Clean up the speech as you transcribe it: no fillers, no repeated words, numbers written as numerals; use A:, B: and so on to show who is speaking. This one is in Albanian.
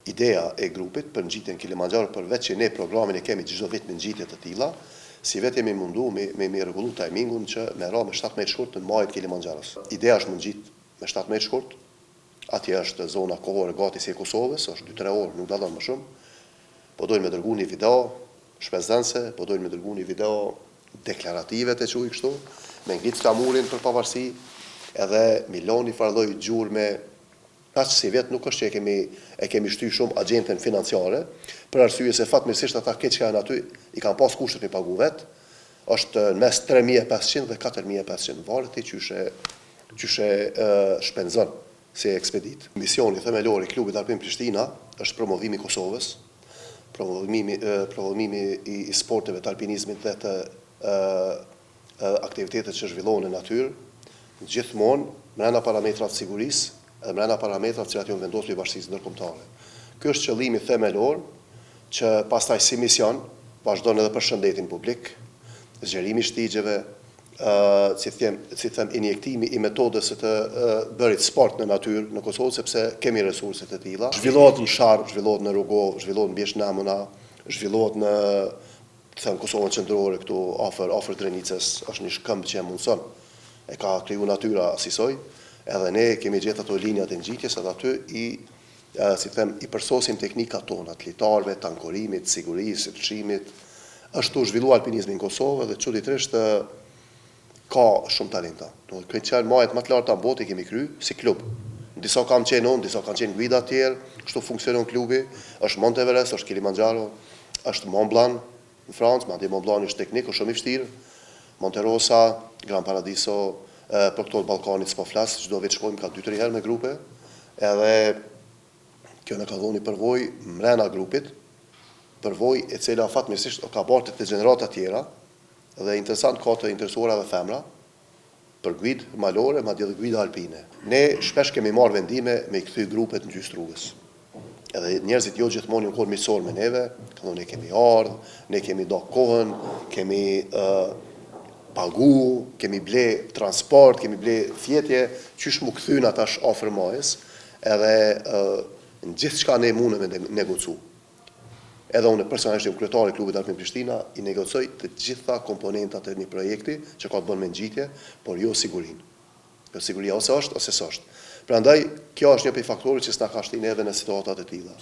A: Ideja e grupit për ngjitjen Kilimanxharo, përveç që ne programin e kemi çdo vit me ngjitje të tilla, si vetë jemi mundu me rregullu timingun që me ra me 17 shkurt në majit Kilimanxharos. Ideja është me ngjit me 17 shkurt, atje është zona kohore gati si e Kosovës, është 2-3 orë, nuk dalon më shumë. Po dojnë me dërgu një video shpezdhense, po dojnë me dërgu një video deklarative të quaj kështu, me ngrit flamurin për pavarësi, edhe miloni farloj gjurë me kaq si vetë nuk është që e kemi shty shumë agjentën financiare, për arsye se fatmirësisht ata keq që janë aty i kanë pas kushtet me pagu vetë, është në mes 3.500 dhe 4.500, varet ti qyshe shpenzon si ekspedit. Misioni themelor i klubit Alpin Prishtina është promovimi i Kosovës, provimimi i sporteve të alpinizmit dhe të aktivitetet që zhvillohen në natyrë, gjithmonë mrena parametrat sigurisë dhe mrena parametrat që janë vendosur i bashkisë ndërkombëtare. Ky është qëllimi themelor që pastaj si mision vazhdon edhe për shëndetin publik, zgjerimi i shtigjeve, si them injektimi i metodës së të bërit sport në natyrë në Kosovë, sepse kemi resurset e tilla. Zhvillohet në Sharp, zhvillohet në Rugov, zhvillohet në Bjeshnamuna, zhvillohet në Kosovën qendrore këtu afër Drenicës, është një shkëmbë që e mundson. E ka kriju natyra asisoj, edhe ne kemi gjetë ato linjat e ngjitjes edhe aty i përsosim teknikat tona, të litarëve, të ankorimit, sigurisë, të çimit. Është u zhvilluar alpinizmi në Kosovë dhe çuditërisht ka shumë talenta. Do të qenë majet më të larta në botë kemi kryer si klub. Disa kam qenë unë, disa kanë qenë guida të tjerë, kështu funksionon klubi. Është Monte Everest, është Kilimanxharo, është Mont Blanc në Francë, madje Mont Blanc është teknik, është shumë i vështirë. Monte Rosa, Gran Paradiso, për këto të Ballkanit s'po flas, çdo vit shkojmë ka 2-3 herë me grupe, edhe kjo na ka dhënë një përvojë mrena grupit, përvojë e cila fatmirësisht ka bërë të gjenerata tjera, dhe interesant ka të interesuara dhe femra, për guidë malore, madje edhe guida alpine. Ne shpesh kemi marrë vendime me i kthy grupet në gjysë rrugës. Edhe njerëzit jo gjithmonë janë kohë miqësor me neve, ne kemi ardhur, ne kemi do kohën, kemi pagu, kemi ble transport, kemi ble fjetje, qysh mu kthyn atash afër majës, edhe në gjithë çka ne mundemi me negocu. Edhe unë personalisht jam kryetari i klubit Alpin Prishtina, i negocoj të gjitha komponentat e një projekti që ka të bënë me ngjitje, por jo sigurinë. Jo siguria ose është ose s'është. Prandaj kjo është një prej faktorëve që s'na ka shtinë edhe në situatat e tilla.